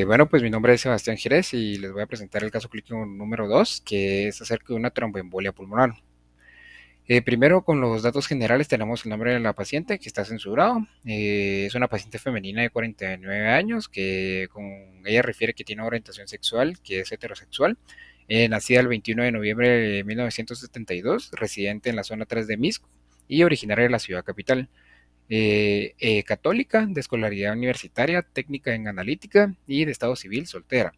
Bueno, pues mi nombre es Sebastián Jerez y les voy a presentar el caso clínico número 2, que es acerca de una tromboembolia pulmonar. Primero, con los datos generales, tenemos el nombre de la paciente, que está censurado. Es una paciente femenina de 49 años, que con ella refiere que tiene orientación sexual, que es heterosexual. Nacida el 21 de noviembre de 1972, residente en la zona 3 de Misco y originaria de la ciudad capital. Católica, de escolaridad universitaria, técnica en analítica y de estado civil soltera.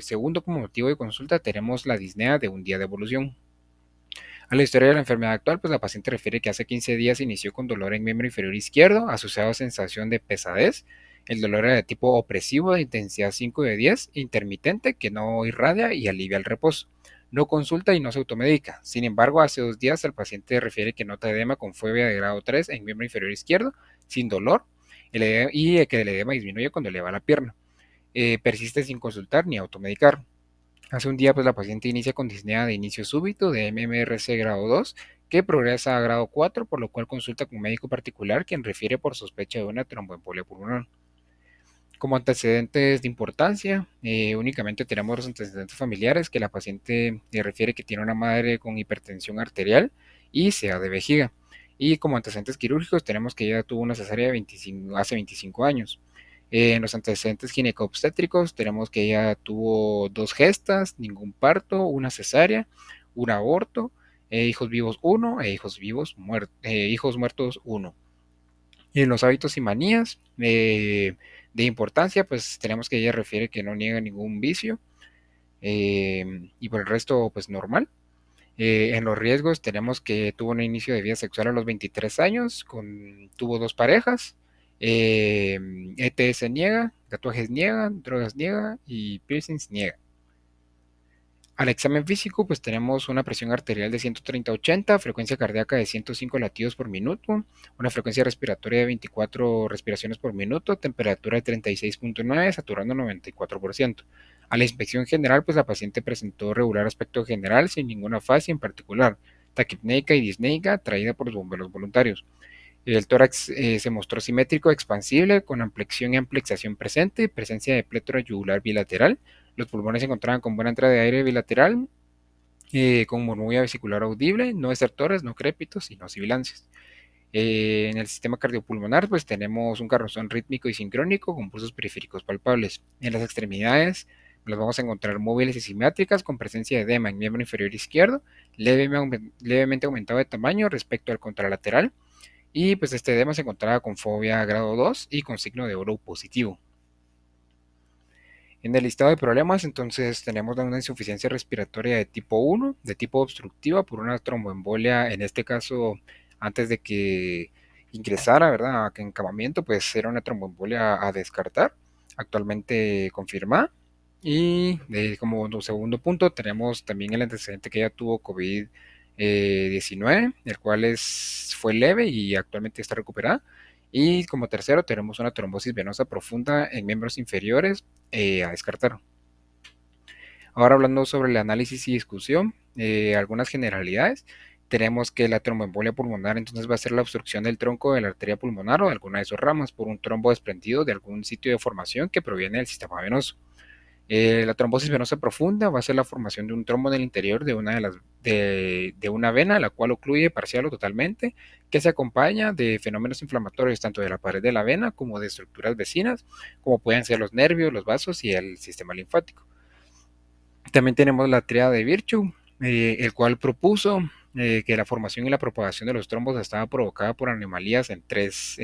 Segundo, como motivo de consulta, tenemos la disnea de un día de evolución. A la historia de la enfermedad actual, pues la paciente refiere que hace 15 días inició con dolor en miembro inferior izquierdo, asociado a sensación de pesadez. El dolor era de tipo opresivo, de intensidad 5 de 10, intermitente, que no irradia y alivia el reposo. No consulta y no se automedica. Sin embargo, hace 2 días el paciente refiere que nota edema con fobia de grado 3 en miembro inferior izquierdo, sin dolor, y que el edema disminuye cuando eleva la pierna. Persiste sin consultar ni automedicar. Hace un día, pues la paciente inicia con disnea de inicio súbito de MMRC grado 2, que progresa a grado 4, por lo cual consulta con un médico particular quien refiere por sospecha de una tromboembolia pulmonar. Como antecedentes de importancia, únicamente tenemos los antecedentes familiares, que la paciente refiere que tiene una madre con hipertensión arterial y SEA de vejiga. Y como antecedentes quirúrgicos tenemos que ella tuvo una cesárea hace 25 años. En los antecedentes gineco-obstétricos tenemos que ella tuvo 2 gestas, ningún parto, una cesárea, un aborto, hijos vivos uno e hijos muertos uno. Y en los hábitos y manías de importancia, pues tenemos que ella refiere que no niega ningún vicio, y por el resto, pues normal. En los riesgos tenemos que tuvo un inicio de vida sexual a los 23 años, tuvo 2 parejas, ETS niega, tatuajes niega, drogas niega y piercings niega. Al examen físico, pues tenemos una presión arterial de 130/80, frecuencia cardíaca de 105 latidos por minuto, una frecuencia respiratoria de 24 respiraciones por minuto, temperatura de 36,9, saturando 94%. A la inspección general, pues la paciente presentó regular aspecto general sin ninguna fase en particular, taquipneica y disneica traída por los bomberos voluntarios. El tórax se mostró simétrico, expansible, con amplexión y amplexación presente, presencia de plétora yugular bilateral. Los pulmones se encontraban con buena entrada de aire bilateral, con murmullo vesicular audible, no estertores, no crépitos y no sibilancias. En el sistema cardiopulmonar, pues tenemos un carrozón rítmico y sincrónico con pulsos periféricos palpables. En las extremidades, las vamos a encontrar móviles y simétricas con presencia de edema en miembro inferior izquierdo, levemente aumentado de tamaño respecto al contralateral. Y pues este edema se encontraba con fobia grado 2 y con signo de oro positivo. En el listado de problemas, entonces tenemos una insuficiencia respiratoria de tipo 1, de tipo obstructiva por una tromboembolia, en este caso, antes de que ingresara, ¿verdad?, a encamamiento, pues era una tromboembolia a descartar, actualmente confirmada. Y como segundo punto, tenemos también el antecedente que ella tuvo COVID-19, el cual fue leve y actualmente está recuperada. Y como tercero, tenemos una trombosis venosa profunda en miembros inferiores, a descartar. Ahora hablando sobre el análisis y discusión, algunas generalidades. Tenemos que la tromboembolia pulmonar entonces va a ser la obstrucción del tronco de la arteria pulmonar o de alguna de sus ramas por un trombo desprendido de algún sitio de formación que proviene del sistema venoso. La trombosis venosa profunda va a ser la formación de un trombo en el interior de una vena, la cual ocluye parcial o totalmente, que se acompaña de fenómenos inflamatorios tanto de la pared de la vena como de estructuras vecinas, como pueden ser los nervios, los vasos y el sistema linfático. También tenemos la triada de Virchow, el cual propuso que la formación y la propagación de los trombos estaba provocada por anomalías en 3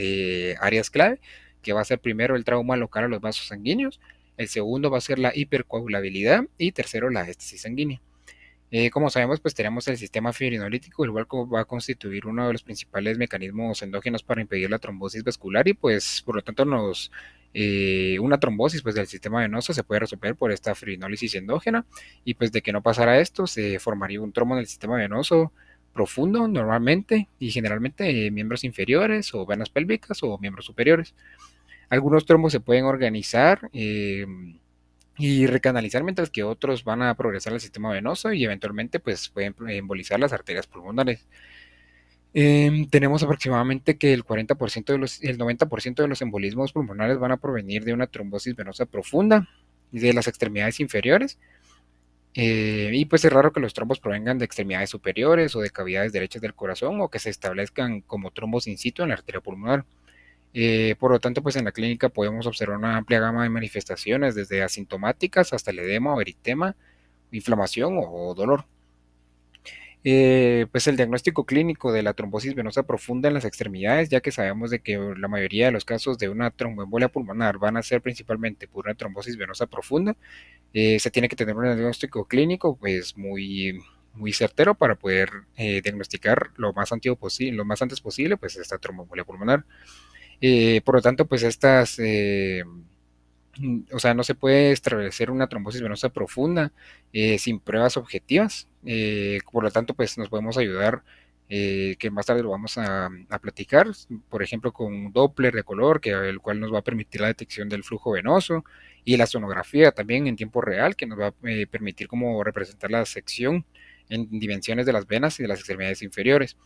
áreas clave, que va a ser primero el trauma local a los vasos sanguíneos, el segundo va a ser la hipercoagulabilidad y tercero la éstasis sanguínea. Como sabemos, pues tenemos el sistema fibrinolítico, el cual va a constituir uno de los principales mecanismos endógenos para impedir la trombosis vascular y pues por lo tanto una trombosis pues del sistema venoso se puede resolver por esta fibrinólisis endógena, y pues de que no pasara esto se formaría un trombo en el sistema venoso profundo normalmente y generalmente miembros inferiores o venas pélvicas o miembros superiores. Algunos trombos se pueden organizar y recanalizar, mientras que otros van a progresar al sistema venoso y eventualmente pues pueden embolizar las arterias pulmonares. Tenemos aproximadamente que el 90% de los embolismos pulmonares van a provenir de una trombosis venosa profunda de las extremidades inferiores. Y pues es raro que los trombos provengan de extremidades superiores o de cavidades derechas del corazón o que se establezcan como trombos in situ en la arteria pulmonar. Por lo tanto, pues en la clínica podemos observar una amplia gama de manifestaciones, desde asintomáticas hasta el edema o eritema, inflamación o dolor. Pues el diagnóstico clínico de la trombosis venosa profunda en las extremidades, ya que sabemos de que la mayoría de los casos de una tromboembolia pulmonar van a ser principalmente por una trombosis venosa profunda, se tiene que tener un diagnóstico clínico pues muy certero para poder diagnosticar lo más antes posible pues esta tromboembolia pulmonar. Por lo tanto, pues o sea, no se puede establecer una trombosis venosa profunda sin pruebas objetivas. Por lo tanto, pues nos podemos ayudar, que más tarde lo vamos a platicar, por ejemplo, con un Doppler de color, el cual nos va a permitir la detección del flujo venoso, y la sonografía también en tiempo real, que nos va a permitir como representar la sección en dimensiones de las venas y de las extremidades inferiores.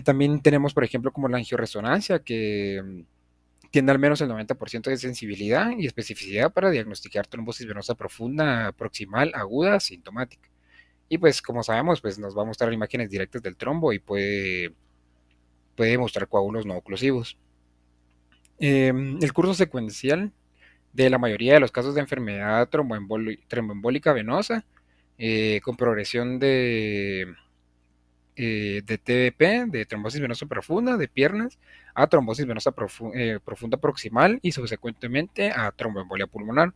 También tenemos, por ejemplo, como la angioresonancia, que tiene al menos el 90% de sensibilidad y especificidad para diagnosticar trombosis venosa profunda, proximal, aguda, sintomática. Y pues como sabemos, pues nos va a mostrar imágenes directas del trombo y puede mostrar coágulos no oclusivos. El curso secuencial de la mayoría de los casos de enfermedad tromboembólica venosa, con progresión de TVP, de trombosis venosa profunda, de piernas, a trombosis venosa profunda proximal y subsecuentemente a tromboembolia pulmonar.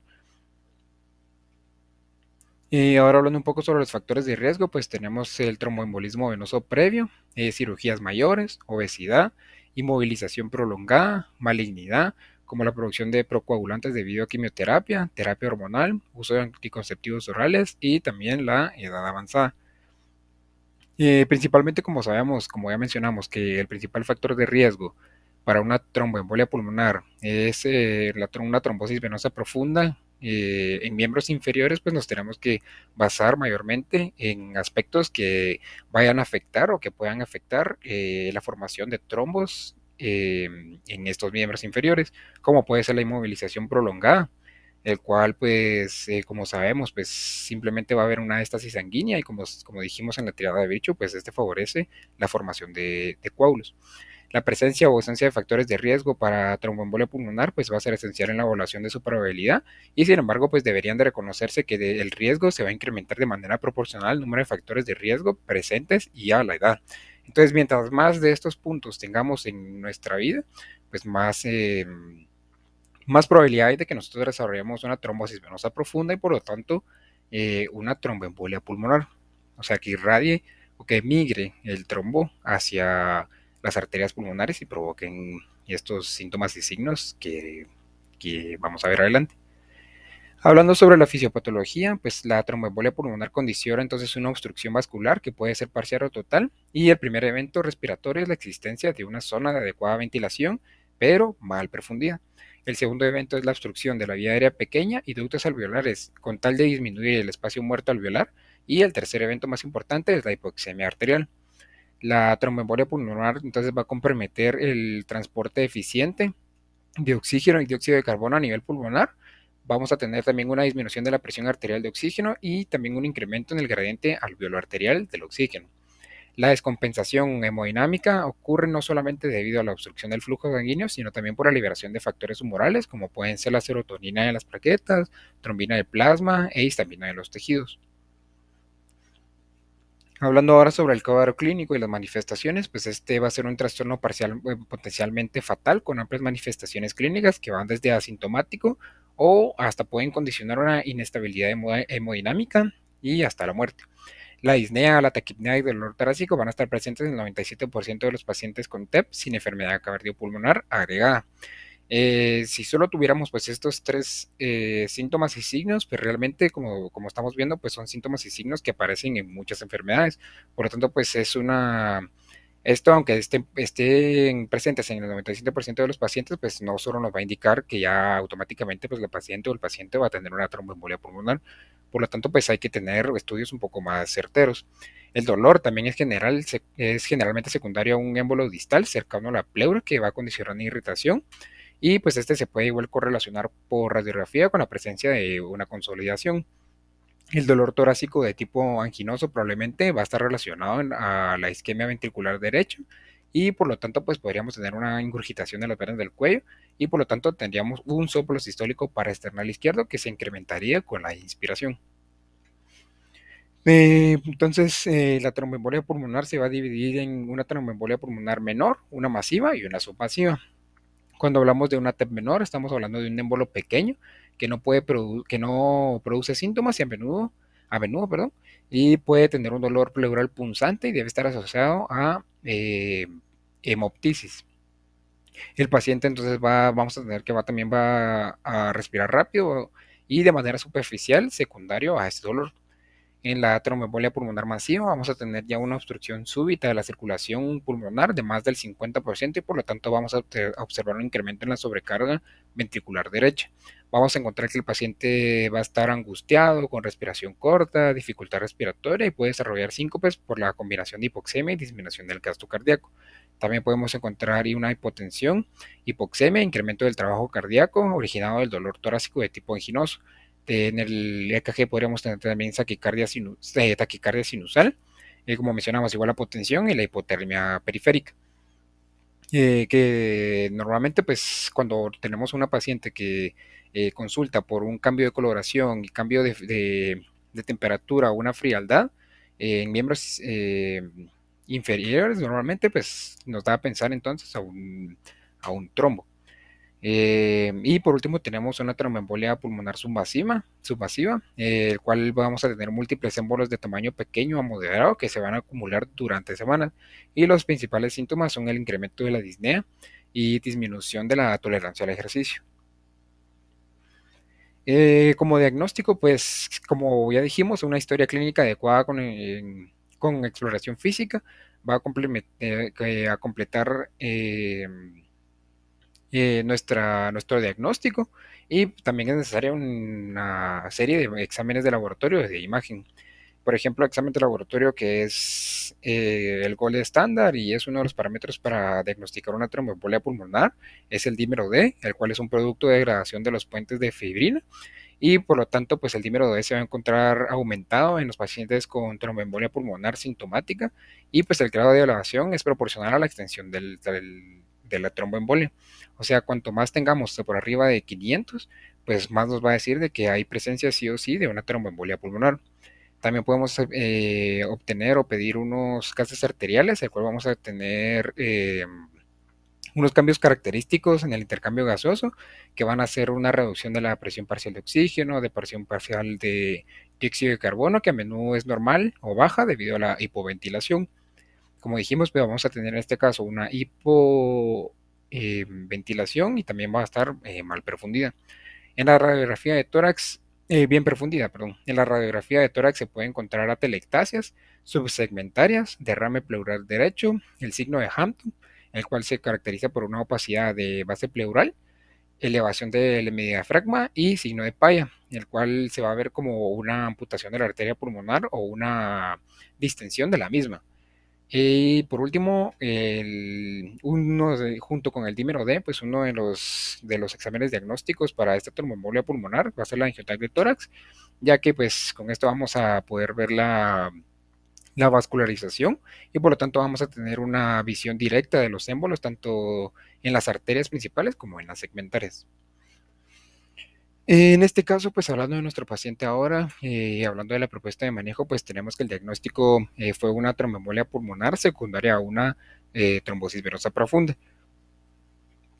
Y ahora hablando un poco sobre los factores de riesgo, pues tenemos el tromboembolismo venoso previo, cirugías mayores, obesidad, inmovilización prolongada, malignidad, como la producción de procoagulantes debido a quimioterapia, terapia hormonal, uso de anticonceptivos orales y también la edad avanzada. Principalmente, como sabemos, como ya mencionamos, que el principal factor de riesgo para una tromboembolia pulmonar es una trombosis venosa profunda en miembros inferiores, pues nos tenemos que basar mayormente en aspectos que vayan a afectar o que puedan afectar la formación de trombos en estos miembros inferiores, como puede ser la inmovilización prolongada, el cual pues como sabemos pues simplemente va a haber una estasis sanguínea y como dijimos en la tirada de bicho pues este favorece la formación de coágulos. La presencia o ausencia de factores de riesgo para tromboembolia pulmonar pues va a ser esencial en la evaluación de su probabilidad y sin embargo pues deberían de reconocerse que el riesgo se va a incrementar de manera proporcional al número de factores de riesgo presentes y a la edad. Entonces mientras más de estos puntos tengamos en nuestra vida pues más probabilidad hay de que nosotros desarrollemos una trombosis venosa profunda y por lo tanto una tromboembolia pulmonar. O sea, que irradie o que migre el trombo hacia las arterias pulmonares y provoquen estos síntomas y signos que vamos a ver adelante. Hablando sobre la fisiopatología, pues la tromboembolia pulmonar condiciona entonces una obstrucción vascular que puede ser parcial o total, y el primer evento respiratorio es la existencia de una zona de adecuada ventilación, pero mal profundidad. El segundo evento es la obstrucción de la vía aérea pequeña y ductos alveolares, con tal de disminuir el espacio muerto alveolar, y el tercer evento más importante es la hipoxemia arterial. La tromboembolia pulmonar entonces va a comprometer el transporte eficiente de oxígeno y dióxido de carbono a nivel pulmonar. Vamos a tener también una disminución de la presión arterial de oxígeno y también un incremento en el gradiente alveolo-arterial del oxígeno. La descompensación hemodinámica ocurre no solamente debido a la obstrucción del flujo sanguíneo, sino también por la liberación de factores humorales, como pueden ser la serotonina de las plaquetas, trombina del plasma e histamina de los tejidos. Hablando ahora sobre el cuadro clínico y las manifestaciones, pues este va a ser un trastorno parcial, potencialmente fatal con amplias manifestaciones clínicas que van desde asintomático o hasta pueden condicionar una inestabilidad hemodinámica y hasta la muerte. La disnea, la taquipnea y el dolor torácico van a estar presentes en el 97% de los pacientes con TEP sin enfermedad cardiopulmonar agregada. Si solo tuviéramos pues estos tres síntomas y signos, pues realmente como estamos viendo, pues son síntomas y signos que aparecen en muchas enfermedades. Por lo tanto, pues es una Esto, aunque estén presentes en el 97% de los pacientes, pues no solo nos va a indicar que ya automáticamente pues la paciente o el paciente va a tener una tromboembolia pulmonar. Por lo tanto, pues hay que tener estudios un poco más certeros. El dolor también es generalmente secundario a un émbolo distal cercano a la pleura que va a condicionar una irritación y pues este se puede igual correlacionar por radiografía con la presencia de una consolidación. El dolor torácico de tipo anginoso probablemente va a estar relacionado a la isquemia ventricular derecha y por lo tanto pues podríamos tener una ingurgitación de las venas del cuello y por lo tanto tendríamos un soplo sistólico paraesternal izquierdo que se incrementaría con la inspiración. Entonces, la tromboembolia pulmonar se va a dividir en una tromboembolia pulmonar menor, una masiva y una submasiva. Cuando hablamos de una TEP menor, estamos hablando de un émbolo pequeño que no produce síntomas y a menudo, perdón, y puede tener un dolor pleural punzante y debe estar asociado a hemoptisis. El paciente entonces vamos a tener que también va a respirar rápido y de manera superficial, secundario a este dolor. En la tromboembolia pulmonar masiva vamos a tener ya una obstrucción súbita de la circulación pulmonar de más del 50% y por lo tanto vamos a observar un incremento en la sobrecarga ventricular derecha. Vamos a encontrar que el paciente va a estar angustiado, con respiración corta, dificultad respiratoria y puede desarrollar síncopes por la combinación de hipoxemia y disminución del gasto cardíaco. También podemos encontrar una hipotensión, hipoxemia, incremento del trabajo cardíaco originado del dolor torácico de tipo anginoso. En el EKG podríamos tener también taquicardia sinusal, como mencionamos, igual la hipotensión y la hipotermia periférica. Que normalmente, pues, cuando tenemos una paciente que consulta por un cambio de coloración y cambio de temperatura o una frialdad en miembros inferiores, normalmente, pues, nos da a pensar entonces a un trombo. Y por último tenemos una tromboembolia pulmonar submasiva, el cual vamos a tener múltiples émbolos de tamaño pequeño a moderado que se van a acumular durante semanas. Y los principales síntomas son el incremento de la disnea y disminución de la tolerancia al ejercicio. Como diagnóstico, pues como ya dijimos, una historia clínica adecuada con exploración física va a completar nuestro diagnóstico y también es necesaria una serie de exámenes de laboratorio de imagen. Por ejemplo, examen de laboratorio que es el gold estándar y es uno de los parámetros para diagnosticar una tromboembolia pulmonar, es el dímero D, el cual es un producto de degradación de los puentes de fibrina y por lo tanto pues el dímero D se va a encontrar aumentado en los pacientes con tromboembolia pulmonar sintomática y pues el grado de elevación es proporcional a la extensión de la tromboembolia. O sea, cuanto más tengamos por arriba de 500, pues más nos va a decir de que hay presencia sí o sí de una tromboembolia pulmonar. También podemos obtener o pedir unos gases arteriales, el cual vamos a tener unos cambios característicos en el intercambio gaseoso que van a hacer una reducción de la presión parcial de oxígeno, de presión parcial de dióxido de carbono, que a menudo es normal o baja debido a la hipoventilación. Como dijimos, pues vamos a tener en este caso una hipoventilación y también va a estar mal perfundida. En la radiografía de tórax, bien profundidad, perdón. En la radiografía de tórax se puede encontrar atelectasias subsegmentarias, derrame pleural derecho, el signo de Hampton, el cual se caracteriza por una opacidad de base pleural, elevación del hemidiafragma y signo de Paya, el cual se va a ver como una amputación de la arteria pulmonar o una distensión de la misma. Y por último, junto con el dímero D, pues uno de los exámenes diagnósticos para esta tromboembolia pulmonar va a ser la angioTAC de tórax, ya que pues con esto vamos a poder ver la vascularización y por lo tanto vamos a tener una visión directa de los émbolos tanto en las arterias principales como en las segmentarias. En este caso, pues hablando de nuestro paciente ahora, hablando de la propuesta de manejo, pues tenemos que el diagnóstico fue una tromboembolia pulmonar secundaria a una trombosis venosa profunda.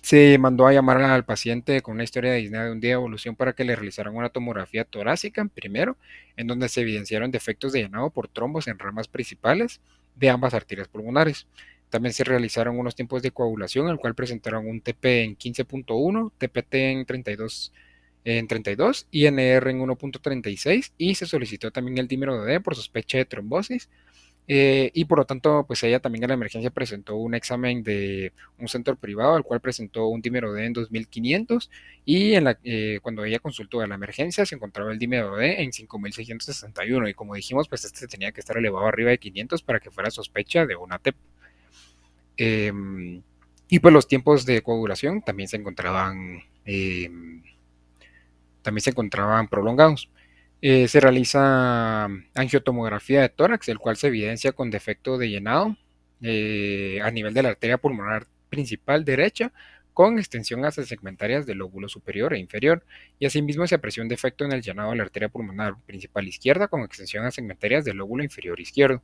Se mandó a llamar al paciente con una historia de disnea de un día de evolución para que le realizaran una tomografía torácica primero, en donde se evidenciaron defectos de llenado por trombos en ramas principales de ambas arterias pulmonares. También se realizaron unos tiempos de coagulación, en el cual presentaron un TP en 15.1, TPT en 32 y NR en 1.36 y se solicitó también el dímero D por sospecha de trombosis Y por lo tanto, pues ella también en la emergencia presentó un examen de un centro privado, al cual presentó un dímero D en 2500 y cuando ella consultó a la emergencia se encontraba el dímero D en 5661 y como dijimos, pues este tenía que estar elevado arriba de 500 para que fuera sospecha de una TEP. Eh, y pues los tiempos de coagulación también se encontraban prolongados. Se realiza angiotomografía de tórax, el cual se evidencia con defecto de llenado a nivel de la arteria pulmonar principal derecha, con extensión hacia segmentarias del lóbulo superior e inferior, y asimismo se aprecia un defecto en el llenado de la arteria pulmonar principal izquierda, con extensión a segmentarias del lóbulo inferior izquierdo.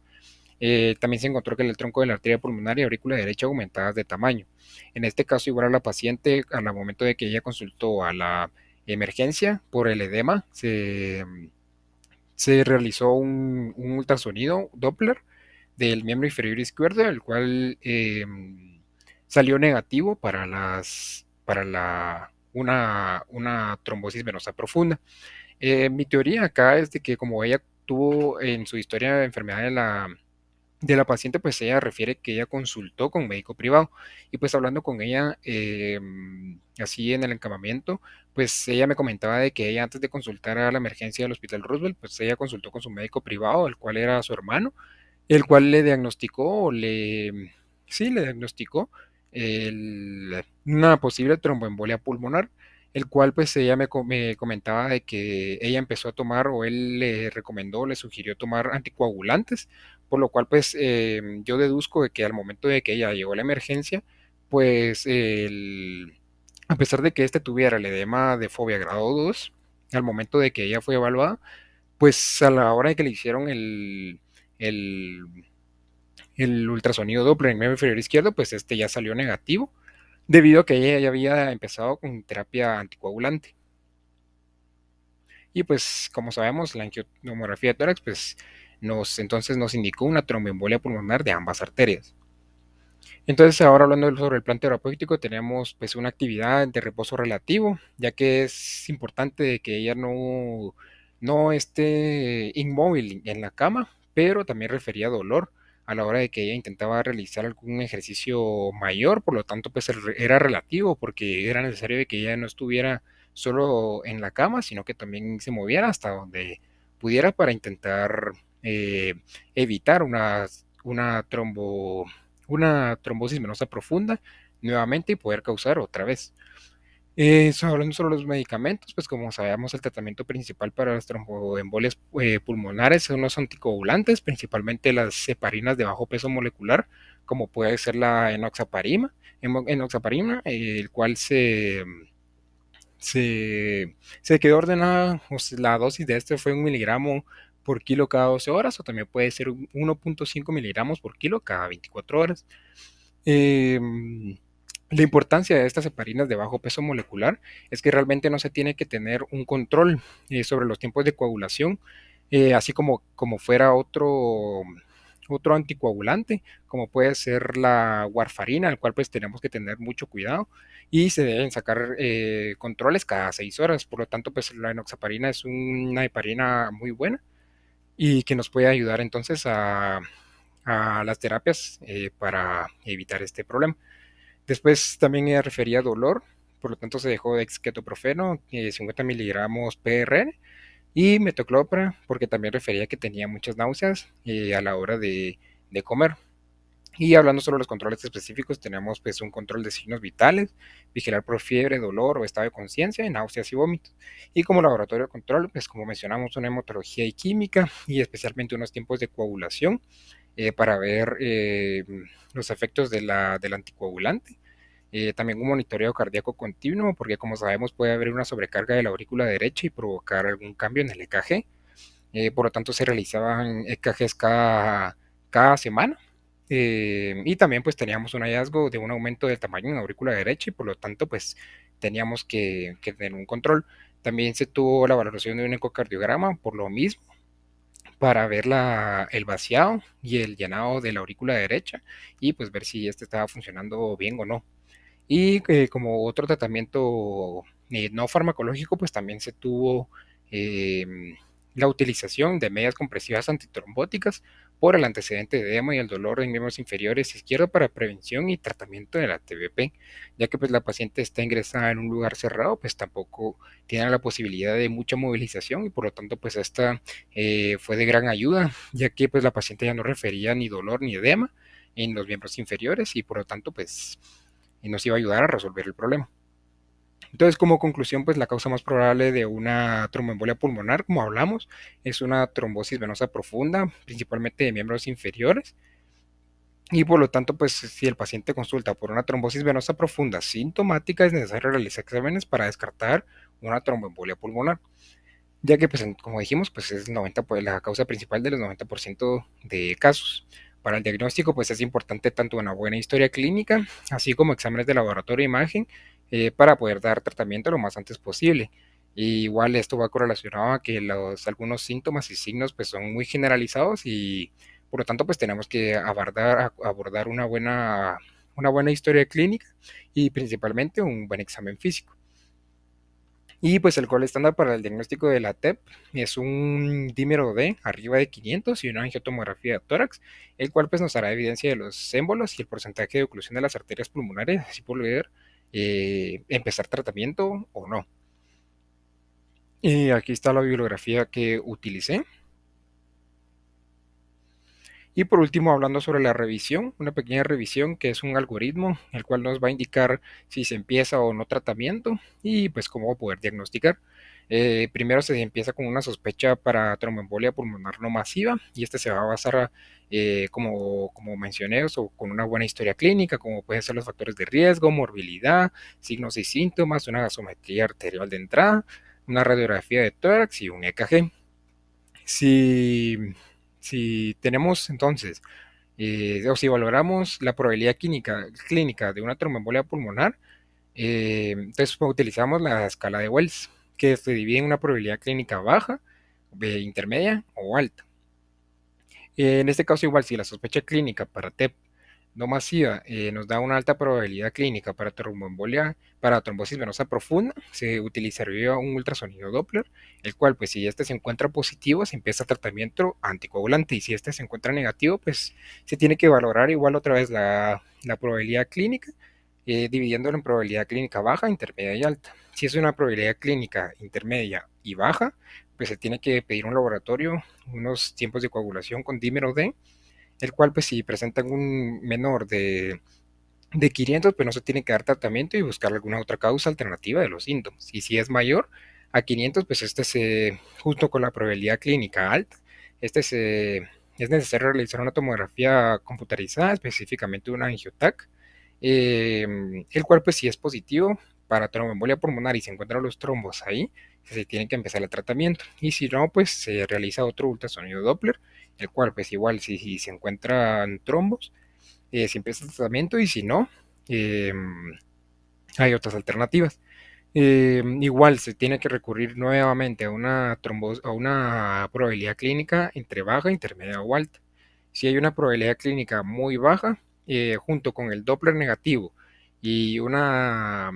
También se encontró que el tronco de la arteria pulmonar y aurícula derecha aumentadas de tamaño. En este caso, igual a la paciente, al momento de que ella consultó a la emergencia por el edema, se realizó un ultrasonido Doppler del miembro inferior izquierdo, el cual salió negativo para una trombosis venosa profunda. Mi teoría acá es de que como ella tuvo en su historia de enfermedad de la paciente, pues ella refiere que ella consultó con un médico privado y pues hablando con ella así en el encamamiento, pues ella me comentaba de que ella antes de consultar a la emergencia del Hospital Roosevelt, pues ella consultó con su médico privado, el cual era su hermano, el cual le diagnosticó, sí, le diagnosticó una posible tromboembolia pulmonar, el cual pues ella me comentaba de que ella empezó a tomar o él le recomendó, le sugirió tomar anticoagulantes, por lo cual pues yo deduzco de que al momento de que ella llegó a la emergencia, pues a pesar de que este tuviera el edema de fobia grado 2, al momento de que ella fue evaluada, pues a la hora de que le hicieron el, el ultrasonido Doppler en el inferior izquierdo, pues este ya salió negativo, debido a que ella ya había empezado con terapia anticoagulante. Y pues, como sabemos, la angiotomografía de tórax, pues entonces nos indicó una tromboembolia pulmonar de ambas arterias. Entonces, ahora hablando sobre el plan terapéutico, tenemos pues una actividad de reposo relativo, ya que es importante que ella no esté inmóvil en la cama, pero también refería dolor a la hora de que ella intentaba realizar algún ejercicio mayor, por lo tanto pues era relativo porque era necesario de que ella no estuviera solo en la cama, sino que también se moviera hasta donde pudiera para intentar eh, evitar una trombosis venosa profunda nuevamente y poder causar otra vez. Hablando sobre los medicamentos, pues como sabemos, el tratamiento principal para las tromboembolias pulmonares son los anticoagulantes, principalmente las heparinas de bajo peso molecular, como puede ser la enoxaparina, el cual se quedó ordenada, o sea, la dosis de este fue 1 miligramo por kilo cada 12 horas, o también puede ser 1,5 miligramos por kilo cada 24 horas. Eh, la importancia de estas heparinas de bajo peso molecular es que realmente no se tiene que tener un control sobre los tiempos de coagulación, así como fuera otro anticoagulante, como puede ser la warfarina, al cual pues tenemos que tener mucho cuidado y se deben sacar controles cada 6 horas. Por lo tanto, pues la enoxaparina es una heparina muy buena y que nos puede ayudar entonces a las terapias para evitar este problema. Después también ella refería dolor, por lo tanto se dejó de ketoprofeno, 50 miligramos PRN y metoclopra, porque también refería que tenía muchas náuseas a la hora de comer. Y hablando sobre los controles específicos, tenemos pues un control de signos vitales, vigilar por fiebre, dolor o estado de conciencia, náuseas y vómitos. Y como laboratorio de control, pues como mencionamos, una hematología y química y especialmente unos tiempos de coagulación para ver los efectos del anticoagulante. También un monitoreo cardíaco continuo, porque como sabemos puede haber una sobrecarga de la aurícula derecha y provocar algún cambio en el EKG. Por lo tanto, se realizaban EKGs cada semana. Y también pues teníamos un hallazgo de un aumento del tamaño en la aurícula derecha y por lo tanto pues teníamos que tener un control. También se tuvo la valoración de un ecocardiograma por lo mismo para ver el vaciado y el llenado de la aurícula derecha y pues ver si este estaba funcionando bien o no. Y como otro tratamiento no farmacológico, pues también se tuvo la utilización de medias compresivas antitrombóticas por el antecedente de edema y el dolor en miembros inferiores izquierdos para prevención y tratamiento de la TBP, ya que pues la paciente está ingresada en un lugar cerrado, pues tampoco tiene la posibilidad de mucha movilización y por lo tanto pues esta fue de gran ayuda, ya que pues la paciente ya no refería ni dolor ni edema en los miembros inferiores y por lo tanto pues nos iba a ayudar a resolver el problema. Entonces, como conclusión, pues la causa más probable de una tromboembolia pulmonar, como hablamos, es una trombosis venosa profunda, principalmente de miembros inferiores. Y por lo tanto, pues si el paciente consulta por una trombosis venosa profunda sintomática, es necesario realizar exámenes para descartar una tromboembolia pulmonar, ya que, pues, como dijimos, pues es 90, pues, la causa principal de los 90% de casos. Para el diagnóstico, pues es importante tanto una buena historia clínica, así como exámenes de laboratorio e imagen, para poder dar tratamiento lo más antes posible. Y igual esto va correlacionado a que algunos síntomas y signos pues son muy generalizados y por lo tanto pues tenemos que abordar una buena historia clínica y principalmente un buen examen físico. Y pues el gol estándar para el diagnóstico de la TEP es un dímero D arriba de 500 y una angiotomografía de tórax, el cual pues nos hará evidencia de los émbolos y el porcentaje de oclusión de las arterias pulmonares, así poder empezar tratamiento o no. Y aquí está la bibliografía que utilicé. Y por último, hablando sobre la revisión, una pequeña revisión que es un algoritmo el cual nos va a indicar si se empieza o no tratamiento y pues cómo poder diagnosticar. Primero se empieza con una sospecha para tromboembolia pulmonar no masiva y este se va a basar, como mencioné, con una buena historia clínica, como pueden ser los factores de riesgo, morbilidad, signos y síntomas, una gasometría arterial de entrada, una radiografía de tórax y un EKG. Si, si tenemos entonces o si valoramos la probabilidad clínica de una tromboembolia pulmonar, entonces utilizamos la escala de Wells, que se divide en una probabilidad clínica baja, intermedia o alta. En este caso, igual, si la sospecha clínica para TEP no masiva nos da una alta probabilidad clínica para tromboembolia, para trombosis venosa profunda, se utilizaría un ultrasonido Doppler, el cual, pues, si este se encuentra positivo, se empieza tratamiento anticoagulante, y si este se encuentra negativo, pues, se tiene que valorar igual otra vez la probabilidad clínica, dividiéndolo en probabilidad clínica baja, intermedia y alta. Si es una probabilidad clínica intermedia y baja, pues se tiene que pedir un laboratorio, unos tiempos de coagulación con dímero D, el cual pues si presentan un menor de 500, pues no se tiene que dar tratamiento y buscar alguna otra causa alternativa de los síntomas. Y si es mayor a 500, pues junto con la probabilidad clínica alta, es necesario realizar una tomografía computarizada, específicamente una angiotac, el cual pues si es positivo para tromboembolia pulmonar y se encuentran los trombos ahí, se tiene que empezar el tratamiento. Y si no, pues se realiza otro ultrasonido Doppler, el cual pues igual si se encuentran trombos, se empieza el tratamiento y si no, eh, hay otras alternativas. Igual se tiene que recurrir nuevamente a una probabilidad clínica entre baja, intermedia o alta. Si hay una probabilidad clínica muy baja, junto con el Doppler negativo y una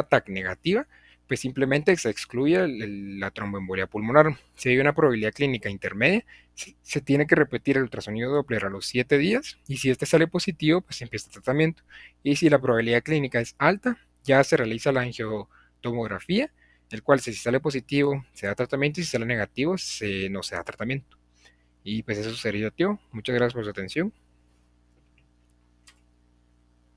TAC negativa, pues simplemente se excluye la tromboembolia pulmonar. Si hay una probabilidad clínica intermedia, se tiene que repetir el ultrasonido Doppler a los 7 días y si este sale positivo, pues se empieza el tratamiento. Y si la probabilidad clínica es alta, ya se realiza la angiotomografía, el cual si sale positivo se da tratamiento y si sale negativo no se da tratamiento. Y pues eso sería, tío. Muchas gracias por su atención.